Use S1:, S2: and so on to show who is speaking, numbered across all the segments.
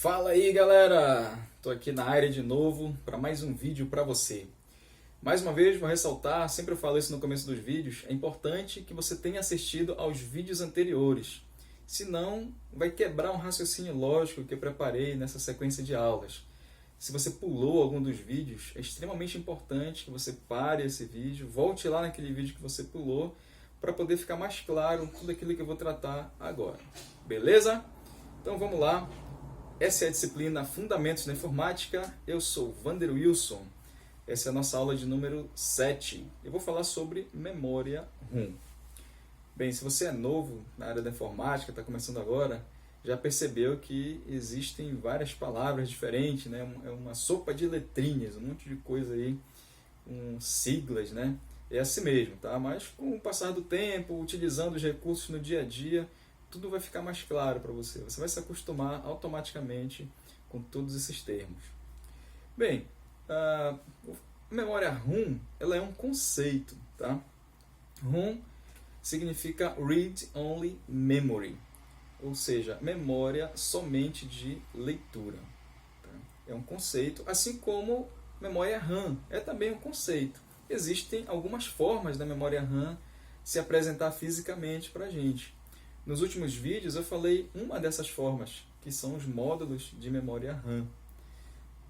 S1: Fala aí, galera! Tô aqui na área de novo para mais um vídeo para você. Mais uma vez, vou ressaltar, sempre eu falo isso no começo dos vídeos, é importante que você tenha assistido aos vídeos anteriores. Senão, vai quebrar um raciocínio lógico que eu preparei nessa sequência de aulas. Se você pulou algum dos vídeos, é extremamente importante que você pare esse vídeo, volte lá naquele vídeo que você pulou, para poder ficar mais claro tudo aquilo que eu vou tratar agora. Beleza? Então vamos lá. Essa é a disciplina Fundamentos da Informática. Eu sou Vander Wilson. Essa é a nossa aula de número 7. Eu vou falar sobre memória RAM. Bem, se você é novo na área da informática, está começando agora, já percebeu que existem várias palavras diferentes, né? É uma sopa de letrinhas, um monte de coisa aí, siglas, né? É assim mesmo, tá? Mas com o passar do tempo, utilizando os recursos no dia a dia, tudo vai ficar mais claro para você. Você vai se acostumar automaticamente com todos esses termos. Bem, a memória RAM, ela é um conceito, tá? RAM significa Read Only Memory, ou seja, memória somente de leitura. Tá? É um conceito, assim como memória RAM é também um conceito. Existem algumas formas da memória RAM se apresentar fisicamente para a gente. Nos últimos vídeos eu falei uma dessas formas, que são os módulos de memória RAM.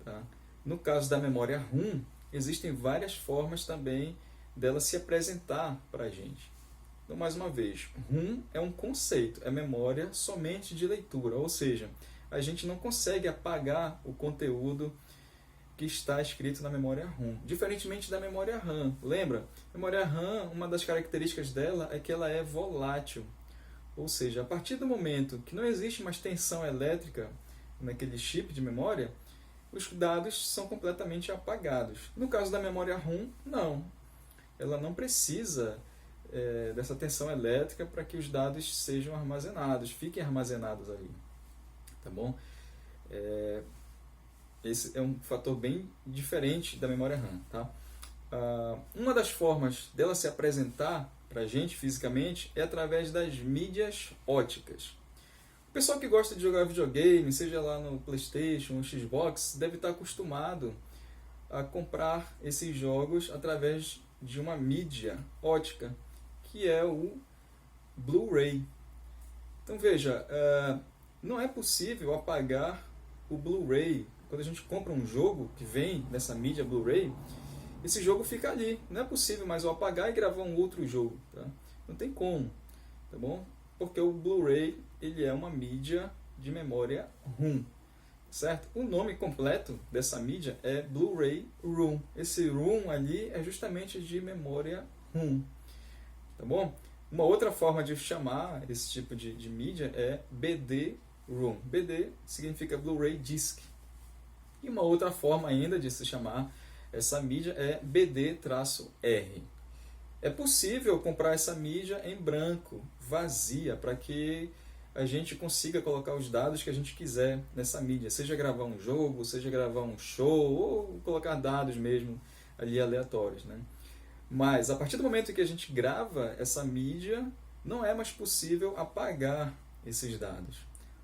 S1: Tá? No caso da memória RAM, existem várias formas também dela se apresentar para a gente. Então, mais uma vez, RAM é um conceito, é memória somente de leitura, ou seja, a gente não consegue apagar o conteúdo que está escrito na memória RAM. Diferentemente da memória RAM. Lembra? A memória RAM, uma das características dela é que ela é volátil. Ou seja, a partir do momento que não existe mais tensão elétrica naquele chip de memória, os dados são completamente apagados. No caso da memória RAM, não. Ela não precisa dessa tensão elétrica para que os dados sejam armazenados, fiquem armazenados ali. Tá bom? Esse é um fator bem diferente da memória RAM. Tá? Uma das formas dela se apresentar para a gente fisicamente é através das mídias óticas. O pessoal que gosta de jogar videogame, seja lá no PlayStation ou Xbox, deve estar acostumado a comprar esses jogos através de uma mídia ótica, que é o Blu-ray. Então veja, não é possível apagar o Blu-ray. Quando a gente compra um jogo que vem nessa mídia Blu-ray, esse jogo fica ali. Não é possível mais eu apagar e gravar um outro jogo. Tá? Não tem como. Tá bom? Porque o Blu-ray ele é uma mídia de memória RAM. Certo? O nome completo dessa mídia é Blu-ray ROM. Esse ROM ali é justamente de memória RAM. Tá bom? Uma outra forma de chamar esse tipo de mídia é BD-ROM. BD significa Blu-ray Disc. E uma outra forma ainda de se chamar essa mídia é BD-R. É possível comprar essa mídia em branco, vazia, para que a gente consiga colocar os dados que a gente quiser nessa mídia. Seja gravar um jogo, seja gravar um show, ou colocar dados mesmo ali aleatórios. Né? Mas a partir do momento que a gente grava essa mídia, não é mais possível apagar esses dados.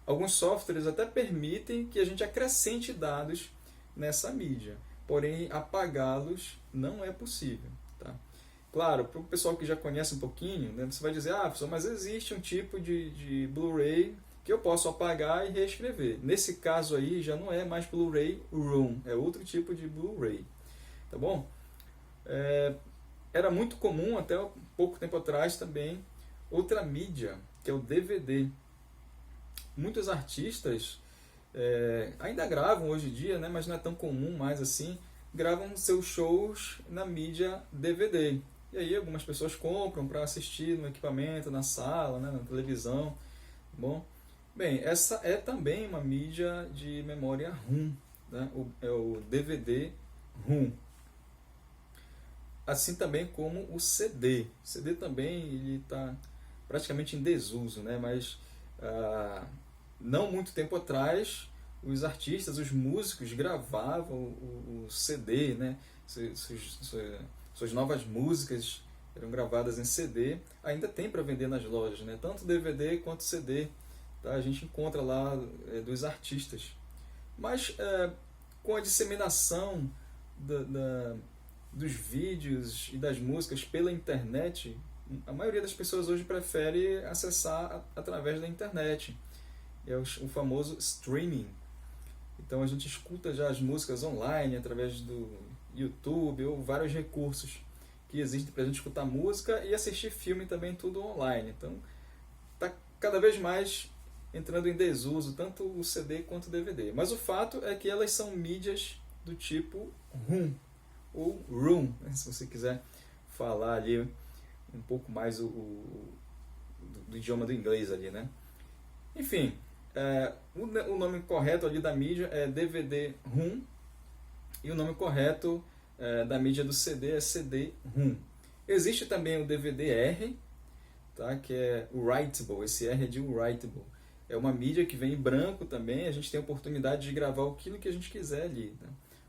S1: Alguns softwares até permitem que a gente acrescente dados nessa mídia. Porém, apagá-los não é possível. Tá? Claro, para o pessoal que já conhece um pouquinho, né, você vai dizer, professor, mas existe um tipo de Blu-ray que eu posso apagar e reescrever. Nesse caso aí, já não é mais Blu-ray ROM, é outro tipo de Blu-ray. Tá bom? Era muito comum, até pouco tempo atrás também, outra mídia, que é o DVD. Muitos artistas ainda gravam hoje em dia, né, mas não é tão comum mais assim, gravam seus shows na mídia DVD. E aí algumas pessoas compram para assistir no equipamento, na sala, né, na televisão. Bom, bem, essa é também uma mídia de memória RAM, né, é o DVD-ROM. Assim também como o CD. O CD também está praticamente em desuso, né, mas não muito tempo atrás, os artistas, os músicos gravavam o CD, né? Suas novas músicas eram gravadas em CD. Ainda tem para vender nas lojas, né? Tanto DVD quanto CD. Tá? A gente encontra lá dos artistas. Mas com a disseminação dos vídeos e das músicas pela internet, a maioria das pessoas hoje prefere acessar através da internet. É o famoso streaming. Então a gente escuta já as músicas online através do YouTube ou vários recursos que existem para a gente escutar música e assistir filme também, tudo online. Então está cada vez mais entrando em desuso tanto o CD quanto o DVD. Mas o fato é que elas são mídias do tipo ROM ou ROM, né? Se você quiser falar ali um pouco mais do idioma do inglês ali, né? Enfim, o nome correto ali da mídia é DVD-ROM e o nome correto da mídia do CD é CD-ROM. Existe também o DVD-R, tá? Que é o writable, esse R é de writable. É uma mídia que vem em branco também, a gente tem a oportunidade de gravar aquilo que a gente quiser ali. Tá?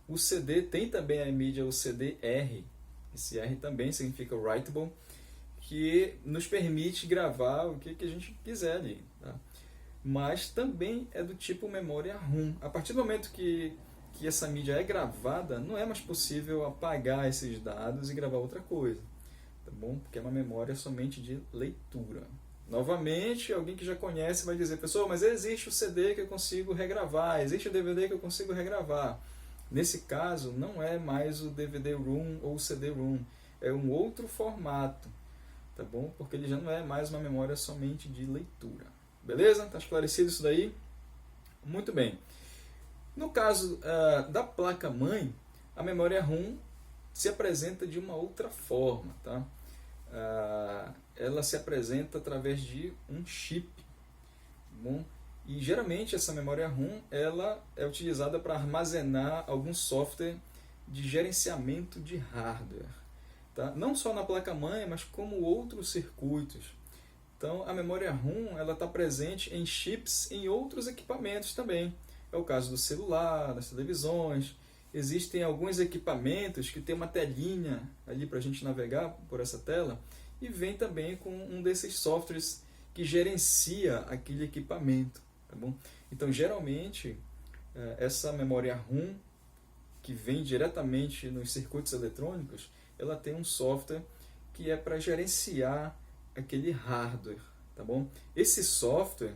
S1: O CD tem também a mídia, o CD-R, esse R também significa writable, que nos permite gravar o que a gente quiser ali. Tá? Mas também é do tipo memória ROM. A partir do momento que essa mídia é gravada, não é mais possível apagar esses dados e gravar outra coisa. Tá bom? Porque é uma memória somente de leitura. Novamente, alguém que já conhece vai dizer, pessoal, mas existe o CD que eu consigo regravar, existe o DVD que eu consigo regravar. Nesse caso, não é mais o DVD-ROM ou o CD-ROM, é um outro formato, tá bom? Porque ele já não é mais uma memória somente de leitura. Beleza? Tá esclarecido isso daí? Muito bem. No caso da placa-mãe, a memória ROM se apresenta de uma outra forma, tá? Ela se apresenta através de um chip, bom? E geralmente essa memória ROM ela é utilizada para armazenar algum software de gerenciamento de hardware, tá? Não só na placa-mãe, mas como outros circuitos. Então a memória ROM ela está presente em chips em outros equipamentos também. É o caso do celular, das televisões. Existem alguns equipamentos que tem uma telinha ali para a gente navegar por essa tela e vem também com um desses softwares que gerencia aquele equipamento. Tá bom? Então, geralmente, essa memória ROM, que vem diretamente nos circuitos eletrônicos, ela tem um software que é para gerenciar aquele hardware. Tá bom? Esse software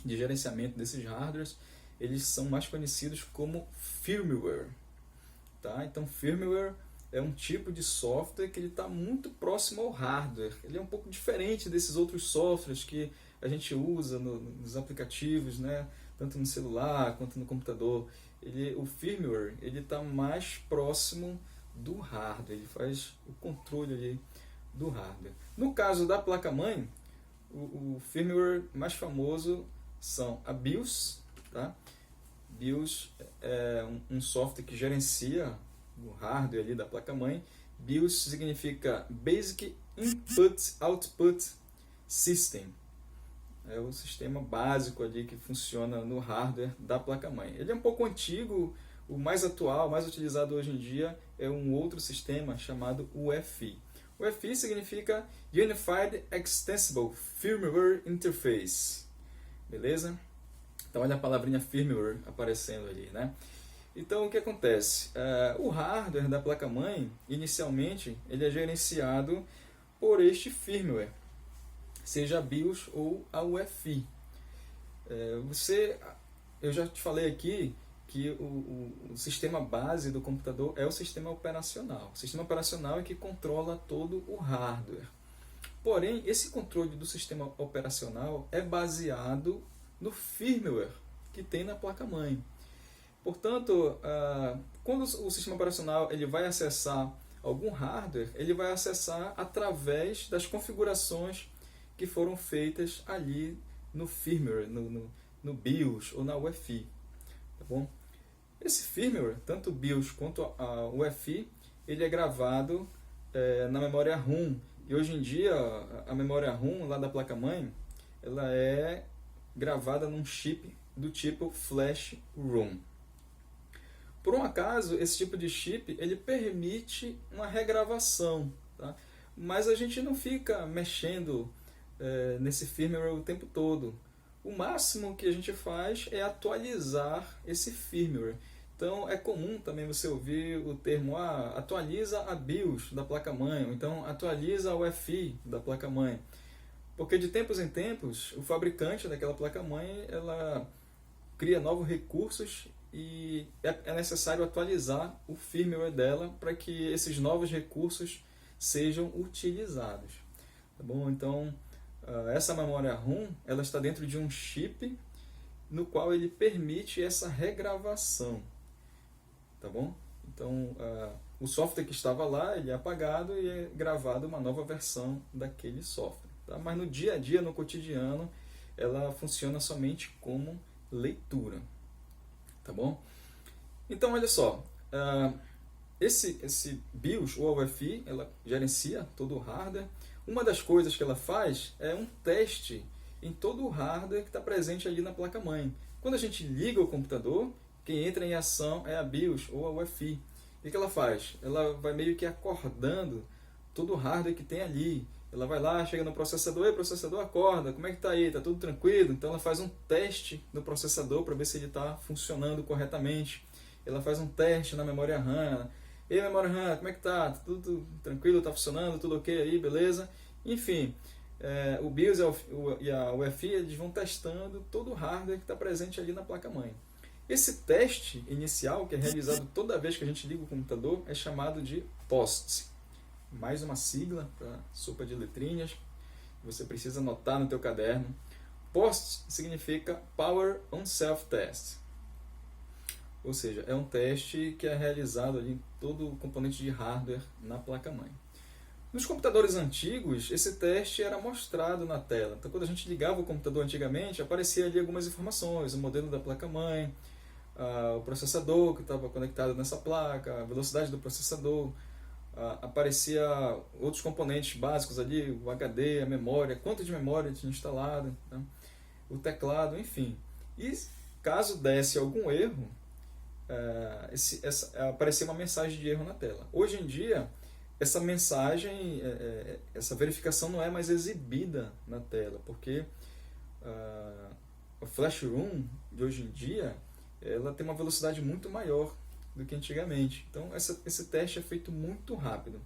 S1: de gerenciamento desses hardwares, eles são mais conhecidos como firmware. Tá? Então, firmware é um tipo de software que está muito próximo ao hardware. Ele é um pouco diferente desses outros softwares que a gente usa nos aplicativos, né? Tanto no celular quanto no computador. O firmware está mais próximo do hardware, ele faz o controle ali do hardware. No caso da placa-mãe, o firmware mais famoso são a BIOS. Tá? BIOS é um software que gerencia o hardware ali da placa-mãe. BIOS significa Basic Input Output System. É o sistema básico ali que funciona no hardware da placa-mãe. Ele é um pouco antigo, o mais atual, mais utilizado hoje em dia é um outro sistema chamado UEFI. UEFI significa Unified Extensible Firmware Interface. Beleza? Então olha a palavrinha firmware aparecendo ali, né? Então o que acontece? O hardware da placa-mãe, inicialmente, ele é gerenciado por este firmware, seja a BIOS ou a UEFI. Eu já te falei aqui que o sistema base do computador é o sistema operacional. O sistema operacional é que controla todo o hardware. Porém, esse controle do sistema operacional é baseado no firmware que tem na placa-mãe. Portanto, quando o sistema operacional ele vai acessar algum hardware, ele vai acessar através das configurações que foram feitas ali no firmware, no BIOS ou na UEFI. Tá bom? Esse firmware, tanto o BIOS quanto a UEFI, ele é gravado na memória ROM. E hoje em dia, a memória ROM lá da placa-mãe, ela é gravada num chip do tipo Flash ROM. Por um acaso, esse tipo de chip ele permite uma regravação, tá? Mas a gente não fica mexendo nesse firmware o tempo todo. o máximo que a gente faz é atualizar esse firmware. Então é comum também você ouvir o termo atualiza a BIOS da placa-mãe, ou então atualiza o UEFI da placa-mãe. Porque de tempos em tempos, o fabricante daquela placa-mãe ela cria novos recursos e é necessário atualizar o firmware dela para que esses novos recursos sejam utilizados. Tá bom? Então, essa memória ROM ela está dentro de um chip no qual ele permite essa regravação. Tá bom? Então, o software que estava lá ele é apagado e é gravado uma nova versão daquele software. Tá? Mas no dia a dia, no cotidiano, ela funciona somente como leitura. Tá bom? Então, olha só. Esse BIOS ou UEFI, ela gerencia todo o hardware. Uma das coisas que ela faz é um teste em todo o hardware que está presente ali na placa-mãe. Quando a gente liga o computador, quem entra em ação é a BIOS ou a UEFI. O que ela faz? Ela vai meio que acordando todo o hardware que tem ali. Ela vai lá, chega no processador, e o processador acorda, como é que está aí? Está tudo tranquilo? Então ela faz um teste no processador para ver se ele está funcionando corretamente. Ela faz um teste na memória RAM. Ei, memória RAM, como é que está? Tudo tranquilo? Está funcionando? Tudo ok aí? Beleza? Enfim, o BIOS e a UEFI eles vão testando todo o hardware que está presente ali na placa-mãe. Esse teste inicial, que é realizado toda vez que a gente liga o computador, é chamado de POST. Mais uma sigla para sopa de letrinhas. Você precisa anotar no teu caderno. POST significa Power on Self-Test. Ou seja, é um teste que é realizado ali em todo o componente de hardware na placa-mãe. Nos computadores antigos, esse teste era mostrado na tela. Então, quando a gente ligava o computador antigamente, aparecia ali algumas informações, o modelo da placa-mãe, o processador que estava conectado nessa placa, a velocidade do processador, aparecia outros componentes básicos ali, o HD, a memória, quanto de memória tinha instalado, tá? O teclado, enfim. E caso desse algum erro, aparecia uma mensagem de erro na tela. Hoje em dia, essa mensagem, essa verificação não é mais exibida na tela, porque a Flash ROM de hoje em dia ela tem uma velocidade muito maior do que antigamente. Então esse teste é feito muito rápido.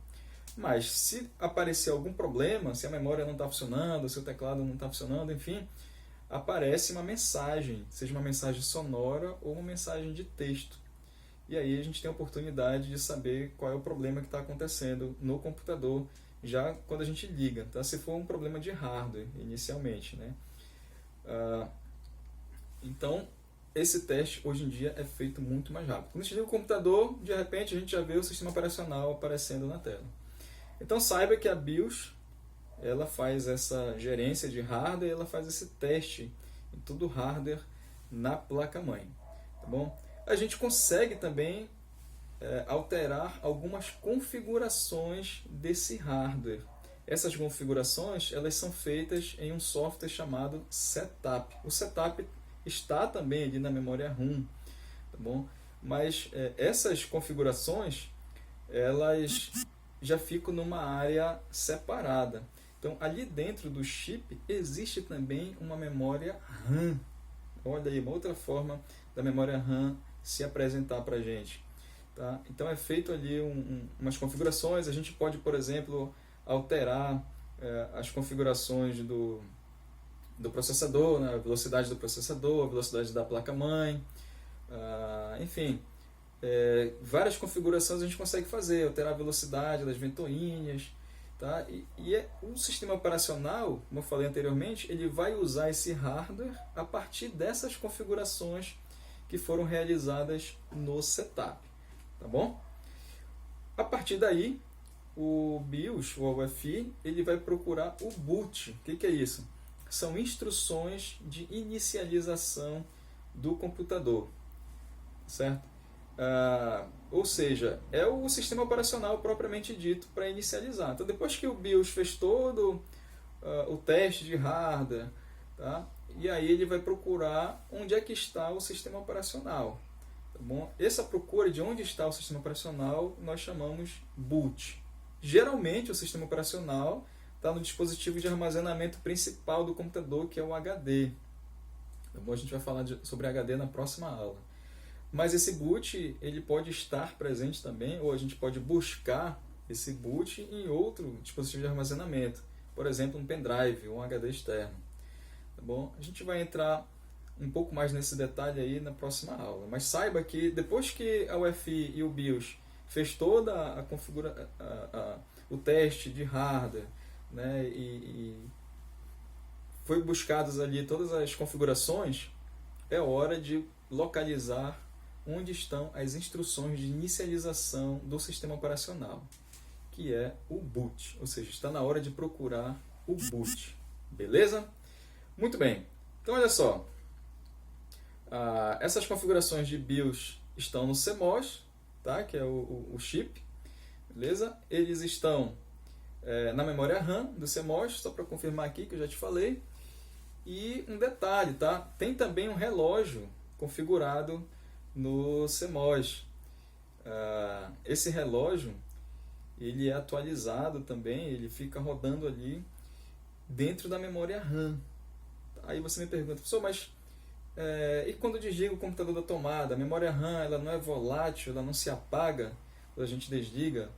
S1: Mas se aparecer algum problema, se a memória não está funcionando, se o teclado não está funcionando, enfim, aparece uma mensagem, seja uma mensagem sonora ou uma mensagem de texto. E aí a gente tem a oportunidade de saber qual é o problema que está acontecendo no computador, já quando a gente liga, tá? Se for um problema de hardware, inicialmente, né? Então, esse teste hoje em dia é feito muito mais rápido. Quando a gente liga o computador, de repente a gente já vê o sistema operacional aparecendo na tela. Então saiba que a BIOS ela faz essa gerência de hardware, ela faz esse teste em todo o hardware na placa-mãe. Tá bom? A gente consegue também alterar algumas configurações desse hardware. Essas configurações elas são feitas em um software chamado Setup. O Setup está também ali na memória ROM, tá bom? Mas essas configurações elas já ficam numa área separada. Então ali dentro do chip existe também uma memória RAM. Olha aí, uma outra forma da memória RAM se apresentar para a gente. Tá? Então é feito ali umas configurações. A gente pode, por exemplo, alterar as configurações do processador, né? A velocidade do processador, a velocidade da placa-mãe, enfim, várias configurações a gente consegue fazer, alterar a velocidade das ventoinhas, tá? E o sistema operacional, como eu falei anteriormente, ele vai usar esse hardware a partir dessas configurações que foram realizadas no setup, tá bom? A partir daí, o BIOS, ou o UEFI, ele vai procurar o boot. O que é isso? São instruções de inicialização do computador, certo? Ou seja, é o sistema operacional propriamente dito para inicializar. Então, depois que o BIOS fez todo o teste de hardware, tá? E aí ele vai procurar onde é que está o sistema operacional. Tá bom? Essa procura de onde está o sistema operacional nós chamamos boot. Geralmente o sistema operacional está no dispositivo de armazenamento principal do computador, que é o HD. Tá bom? A gente vai falar sobre HD na próxima aula. Mas esse boot ele pode estar presente também, ou a gente pode buscar esse boot em outro dispositivo de armazenamento, por exemplo, um pendrive ou um HD externo. Tá bom? A gente vai entrar um pouco mais nesse detalhe aí na próxima aula. Mas saiba que depois que a UEFI e o BIOS fez toda o teste de hardware, né, e foi buscadas ali todas as configurações, é hora de localizar onde estão as instruções de inicialização do sistema operacional, que é o boot, ou seja, está na hora de procurar o boot, beleza? Muito bem, então olha só, essas configurações de BIOS estão no CMOS, tá? Que é o chip, beleza? Eles estão na memória RAM do CMOS, só para confirmar aqui que eu já te falei, e um detalhe, tá? Tem também um relógio configurado no CMOS. Esse relógio ele é atualizado também, ele fica rodando ali dentro da memória RAM. Aí você me pergunta, professor, mas e quando desliga o computador da tomada? A memória RAM ela não é volátil, ela não se apaga quando a gente desliga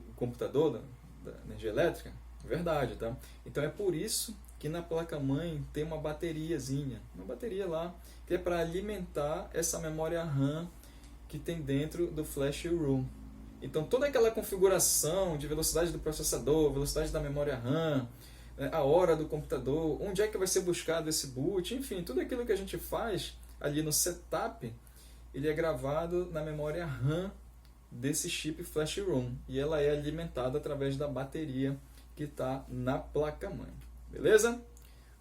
S1: o computador da energia elétrica? Verdade, tá? Então é por isso que na placa-mãe tem uma bateriazinha, uma bateria lá, que é para alimentar essa memória RAM que tem dentro do Flash ROM. Então toda aquela configuração de velocidade do processador, velocidade da memória RAM, a hora do computador, onde é que vai ser buscado esse boot, enfim, tudo aquilo que a gente faz ali no setup, ele é gravado na memória RAM desse chip Flash ROM e ela é alimentada através da bateria que está na placa-mãe. Beleza?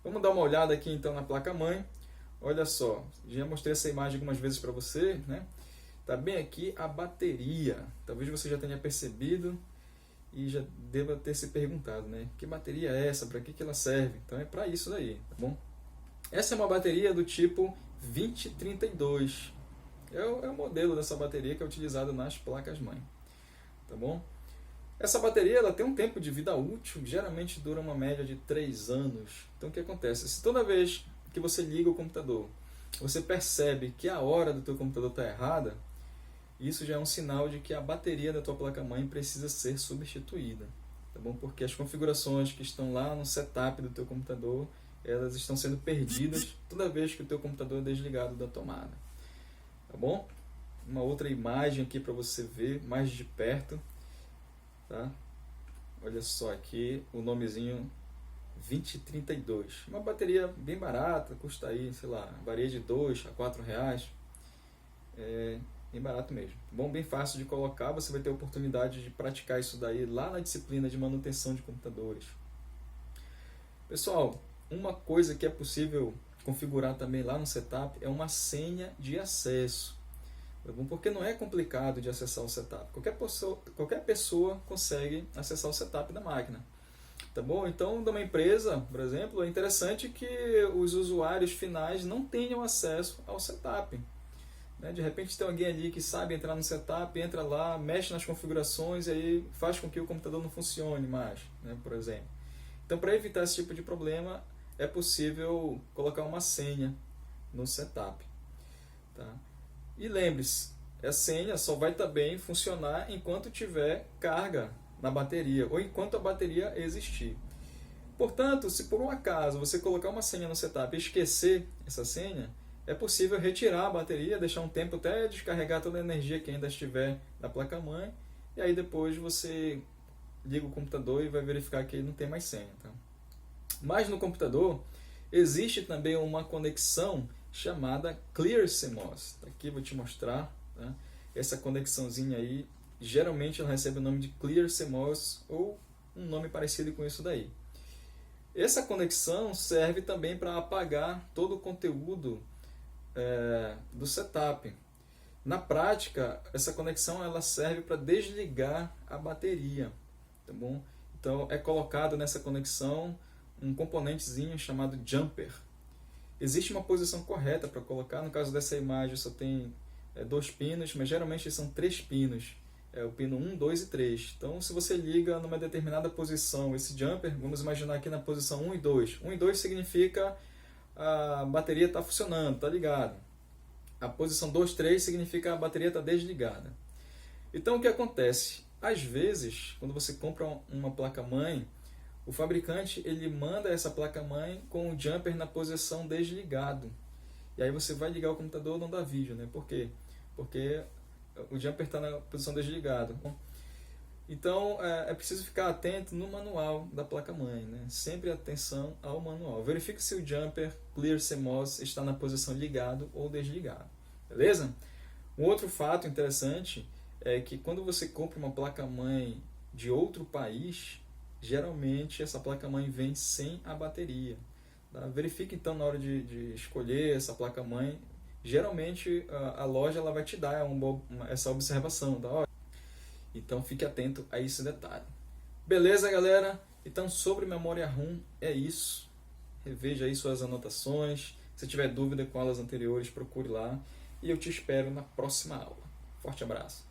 S1: Vamos dar uma olhada aqui então na placa-mãe. Olha só, já mostrei essa imagem algumas vezes para você, né? Tá bem aqui a bateria. Talvez você já tenha percebido e já deva ter se perguntado, né? Que bateria é essa? Para que ela serve? Então é para isso daí, tá bom? Essa é uma bateria do tipo 2032. É o modelo dessa bateria que é utilizado nas placas-mãe, tá bom? Essa bateria ela tem um tempo de vida útil, geralmente dura uma média de 3 anos. Então o que acontece? Se toda vez que você liga o computador, você percebe que a hora do teu computador está errada, isso já é um sinal de que a bateria da tua placa-mãe precisa ser substituída, tá bom? Porque as configurações que estão lá no setup do teu computador, elas estão sendo perdidas toda vez que o teu computador é desligado da tomada, tá bom? Uma outra imagem aqui para você ver mais de perto. Tá? Olha só aqui o nomezinho 2032. Uma bateria bem barata, custa aí, sei lá, varia de 2 a 4 reais. É bem barato mesmo. Bom, bem fácil de colocar, você vai ter a oportunidade de praticar isso daí lá na disciplina de manutenção de computadores. Pessoal, uma coisa que é possível configurar também lá no setup é uma senha de acesso. Porque não é complicado de acessar o setup. Qualquer pessoa consegue acessar o setup da máquina. Tá bom? Então, de uma empresa, por exemplo, é interessante que os usuários finais não tenham acesso ao setup. De repente tem alguém ali que sabe entrar no setup, entra lá, mexe nas configurações e aí faz com que o computador não funcione mais, por exemplo. Então, para evitar esse tipo de problema, é possível colocar uma senha no setup. Tá? E lembre-se, a senha só vai também funcionar enquanto tiver carga na bateria ou enquanto a bateria existir. Portanto, se por um acaso você colocar uma senha no setup e esquecer essa senha, é possível retirar a bateria, deixar um tempo até descarregar toda a energia que ainda estiver na placa-mãe e aí depois você liga o computador e vai verificar que ele não tem mais senha. Tá? Mas no computador existe também uma conexão chamada ClearCMOS. Aqui vou te mostrar, tá? Essa conexãozinha aí, geralmente ela recebe o nome de ClearCMOS ou um nome parecido com isso daí. Essa conexão serve também para apagar todo o conteúdo do setup. Na prática, essa conexão ela serve para desligar a bateria, tá bom? Então é colocado nessa conexão um componentezinho chamado jumper. Existe uma posição correta para colocar, no caso dessa imagem só tem 2 pinos, mas geralmente são 3 pinos, o pino 1, 2 e 3. Então se você liga numa determinada posição esse jumper, vamos imaginar aqui na posição 1 e 2. 1 e 2 significa a bateria está funcionando, está ligada. A posição 2, 3 significa a bateria está desligada. Então o que acontece? Às vezes, quando você compra uma placa-mãe, o fabricante ele manda essa placa-mãe com o jumper na posição desligado. E aí você vai ligar o computador, não dá vídeo, né? Por quê? Porque o jumper está na posição desligado. Então é preciso ficar atento no manual da placa-mãe, né? Sempre atenção ao manual. Verifique se o jumper Clear CMOS está na posição ligado ou desligado. Beleza? Um outro fato interessante é que quando você compra uma placa-mãe de outro país, geralmente essa placa-mãe vem sem a bateria. Tá? Verifique então na hora de escolher essa placa-mãe. Geralmente a loja ela vai te dar essa observação. Tá? Então fique atento a esse detalhe. Beleza, galera? Então sobre memória RAM é isso. Reveja aí suas anotações. Se tiver dúvida com aulas anteriores, procure lá. E eu te espero na próxima aula. Forte abraço.